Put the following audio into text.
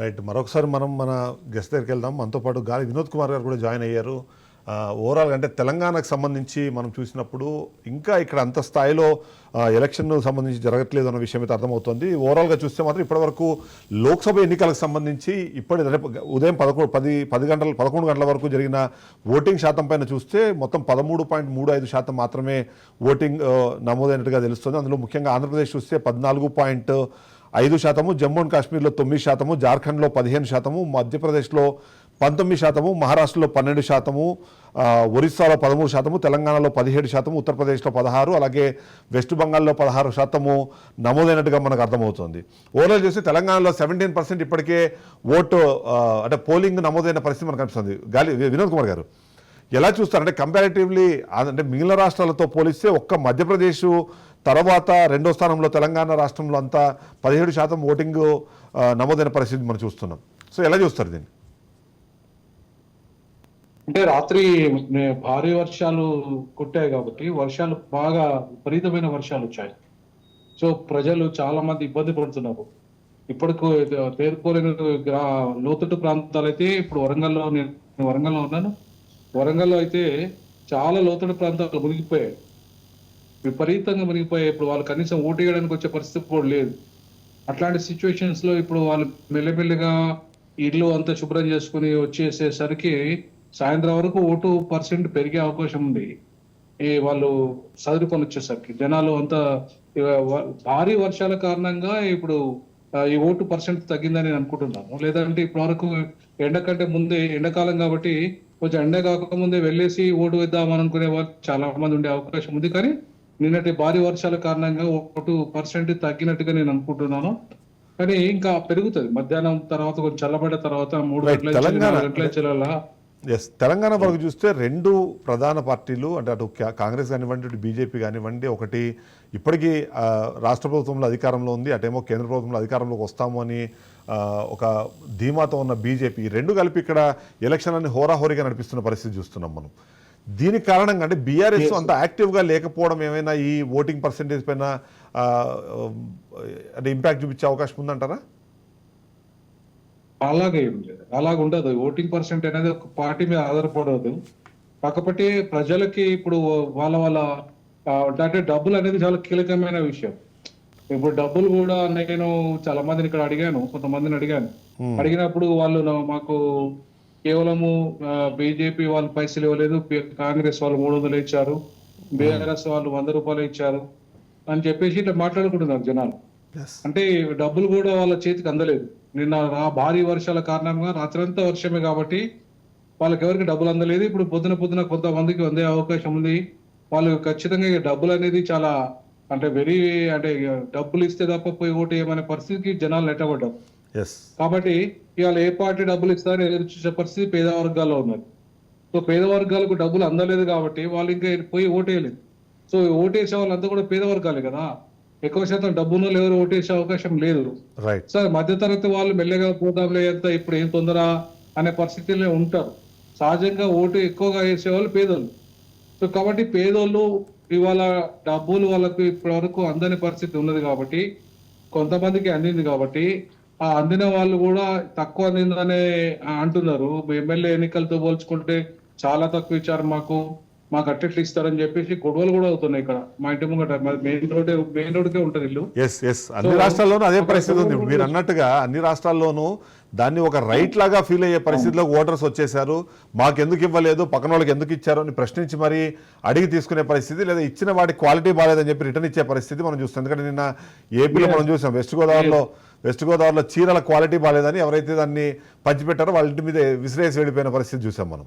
Right. మరొకసారి మనం మన గెస్ట్ దగ్గరికి వెళ్దాం. మనతో పాటు గాలి వినోద్ కుమార్ గారు కూడా జాయిన్ అయ్యారు. ఓవరాల్గా అంటే తెలంగాణకు సంబంధించి మనం చూసినప్పుడు ఇంకా ఇక్కడ అంత స్థాయిలో ఎలక్షన్ సంబంధించి జరగట్లేదు అన్న విషయం అయితే అర్థమవుతుంది. ఓవరాల్గా చూస్తే మాత్రం ఇప్పటివరకు లోక్సభ ఎన్నికలకు సంబంధించి రేపు ఉదయం 11 గంటల వరకు జరిగిన ఓటింగ్ శాతం పైన చూస్తే మొత్తం 13.35% మాత్రమే ఓటింగ్ నమోదైనట్టుగా తెలుస్తుంది. అందులో ముఖ్యంగా ఆంధ్రప్రదేశ్ చూస్తే 14.5%, జమ్మూ అండ్ కాశ్మీర్లో 9%, జార్ఖండ్లో 15%, మధ్యప్రదేశ్లో 19%, మహారాష్ట్రలో 12%, ఒరిస్సాలో 13%, తెలంగాణలో 17%, ఉత్తరప్రదేశ్లో 16%, అలాగే వెస్ట్ బెంగాల్లో 16% నమోదైనట్టుగా మనకు అర్థమవుతుంది. ఓవరాల్ చేస్తే తెలంగాణలో 17% ఇప్పటికే ఓటు అంటే పోలింగ్ నమోదైన పరిస్థితి మనకు కనిపిస్తుంది. వినోద్ కుమార్ గారు ఎలా చూస్తారంటే కంపారిటివ్లీ అంటే మిగిలిన రాష్ట్రాలతో పోలిస్తే ఒక్క మధ్యప్రదేశ్ తర్వాత రెండో స్థానంలో తెలంగాణ రాష్ట్రంలో అంతా 17% ఓటింగ్ నమోదైన పరిస్థితి మనం చూస్తున్నాం. సో ఎలా చూస్తారు దీన్ని? అంటే రాత్రి భారీ వర్షాలు కొట్టాయి కాబట్టి వర్షాలు బాగా విపరీతమైన వర్షాలు వచ్చాయి. సో ప్రజలు చాలా మంది ఇబ్బంది పడుతున్నారు. ఇప్పటికు తేరుకోలేని లోతట్టు ప్రాంతాలు అయితే ఇప్పుడు నేను వరంగల్లో ఉన్నాను. వరంగల్లో అయితే చాలా లోతట్టు ప్రాంతాలు మునిగిపోయాయి, విపరీతంగా మునిగిపోయాయి. ఇప్పుడు వాళ్ళు కనీసం ఓటు వేయడానికి వచ్చే పరిస్థితి కూడా లేదు. అట్లాంటి సిచ్యువేషన్స్ లో ఇప్పుడు వాళ్ళు మెల్లమెల్లగా ఇల్లు అంతా శుభ్రం చేసుకుని వచ్చేసేసరికి సాయంత్రం వరకు ఓటు % పెరిగే అవకాశం ఉంది. వాళ్ళు చదువుకొని వచ్చేసరికి జనాలు అంతా భారీ వర్షాల కారణంగా ఇప్పుడు ఈ ఓటు % తగ్గిందని నేను అనుకుంటున్నాను. లేదంటే ఇప్పటి వరకు ఎండ కంటే ముందే ఎండాకాలం కాబట్టి కొంచెం ఎండ కాకముందే వెళ్ళేసి ఓటు వేద్దామని అనుకునే వాళ్ళు చాలా మంది ఉండే అవకాశం ఉంది. కానీ నిన్నటి భారీ వర్షాల కారణంగా ఓటు % తగ్గినట్టుగా నేను అనుకుంటున్నాను. కానీ ఇంకా పెరుగుతుంది మధ్యాహ్నం తర్వాత, కొంచెం చల్లబడ్డ తర్వాత 3 గంటల చెల్లలా. తెలంగాణ వరకు చూస్తే రెండు ప్రధాన పార్టీలు అంటే అటు కాంగ్రెస్ కానివ్వండి, ఇటు బీజేపీ కానివ్వండి, ఒకటి ఇప్పటికీ రాష్ట్ర ప్రభుత్వంలో అధికారంలో ఉంది, అటేమో కేంద్ర ప్రభుత్వంలో అధికారంలోకి వస్తాము అని ఒక ధీమాతో ఉన్న బీజేపీ, రెండు కలిపి ఇక్కడ ఎలక్షన్ అన్ని హోరాహోరీగా నడిపిస్తున్న పరిస్థితి చూస్తున్నాం మనం. దీనికి కారణంగా అంటే బీఆర్ఎస్ అంత యాక్టివ్గా లేకపోవడం ఏమైనా ఈ ఓటింగ్ % పైన అంటే ఇంపాక్ట్ చూపించే అవకాశం ఉందంటారా? అలాగే ఏం లేదు, అలాగ ఉండదు. ఓటింగ్ % అనేది ఒక పార్టీ మీద ఆధారపడదు. కాకపోతే ప్రజలకి ఇప్పుడు వాళ్ళ అంటే డబ్బులు అనేది చాలా కీలకమైన విషయం. ఇప్పుడు డబ్బులు కూడా నేను చాలా మందిని ఇక్కడ అడిగాను, కొంతమందిని అడిగినప్పుడు వాళ్ళు మాకు కేవలము బీజేపీ వాళ్ళు పైసలు ఇవ్వలేదు, కాంగ్రెస్ వాళ్ళు 300 ఇచ్చారు, బీఆర్ఎస్ వాళ్ళు 100 రూపాయలు ఇచ్చారు అని చెప్పేసి ఇట్లా మాట్లాడుకుంటున్నారు జనాలు. అంటే డబ్బులు కూడా వాళ్ళ చేతికి అందలేదు. నిన్న భారీ వర్షాల కారణంగా రాత్రంతా వర్షమే కాబట్టి వాళ్ళకి ఎవరికి డబ్బులు అందలేదు. ఇప్పుడు పొద్దున కొంతమందికి అందే అవకాశం ఉంది. వాళ్ళు ఖచ్చితంగా డబ్బులు అనేది చాలా అంటే అంటే డబ్బులు ఇస్తే తప్ప పోయి ఓటు వేయమనే పరిస్థితికి జనాలు నెట్టబడ్డారు. కాబట్టి ఇవాళ ఏ పార్టీ డబ్బులు ఇస్తారని ఎదురు చూసే పరిస్థితి పేద వర్గాల్లో ఉన్నది. సో పేద వర్గాలకు డబ్బులు అందలేదు కాబట్టి వాళ్ళు ఇంకా పోయి ఓటేయలేదు. సో ఓటేసే వాళ్ళంతా కూడా పేద వర్గాలే కదా, ఎక్కువ శాతం డబ్బును ఎవరు ఓటేసే అవకాశం లేదు. సార్ మధ్యతరగతి వాళ్ళు మెల్లగా పోదాంలే, అంతా ఇప్పుడు ఏం తొందర అనే పరిస్థితిలో ఉంటారు. సహజంగా ఓటు ఎక్కువగా వేసేవాళ్ళు పేదోళ్ళు. సో కాబట్టి పేదోళ్ళు ఇవాళ డబ్బులు వాళ్ళకు ఇప్పటి వరకు అందని పరిస్థితి ఉన్నది కాబట్టి, కొంతమందికి అందింది కాబట్టి ఆ అందిన వాళ్ళు కూడా తక్కువ అందిందనే అంటున్నారు. ఎమ్మెల్యే ఎన్నికలతో పోల్చుకుంటే చాలా తక్కువ ఇచ్చారు, మాకు అట్టెట్లు ఇస్తారని చెప్పేసి గొడవలు కూడా అవుతున్నాయి. ఇక్కడ మా ఇంటి ముంగట మెయిన్ రోడ్కే ఉంటుంది ఇల్లు. అన్ని రాష్ట్రాల్లోనూ అదే పరిస్థితి ఉంది. మీరు అన్నట్టుగా అన్ని రాష్ట్రాల్లోనూ దాన్ని ఒక రైట్ లాగా ఫీల్ అయ్యే పరిస్థితిలోకి ఓటర్స్ వచ్చేసారు. మాకు ఎందుకు ఇవ్వలేదు, పక్కన వాళ్ళకి ఎందుకు ఇచ్చారు అని ప్రశ్నించి మరి అడిగి తీసుకునే పరిస్థితి, లేదా ఇచ్చిన వాటి క్వాలిటీ బాగాలేదని చెప్పి రిటర్న్ ఇచ్చే పరిస్థితి మనం చూస్తాం. ఎందుకంటే నిన్న ఏపీలో మనం చూసాం, వెస్ట్ గోదావరిలో చీరల క్వాలిటీ బాగాలేదని ఎవరైతే దాన్ని పంచిపెట్టారో వాళ్ళ ఇంటి మీద విసిరేసి వెళ్ళిపోయిన పరిస్థితి చూసాం మనం.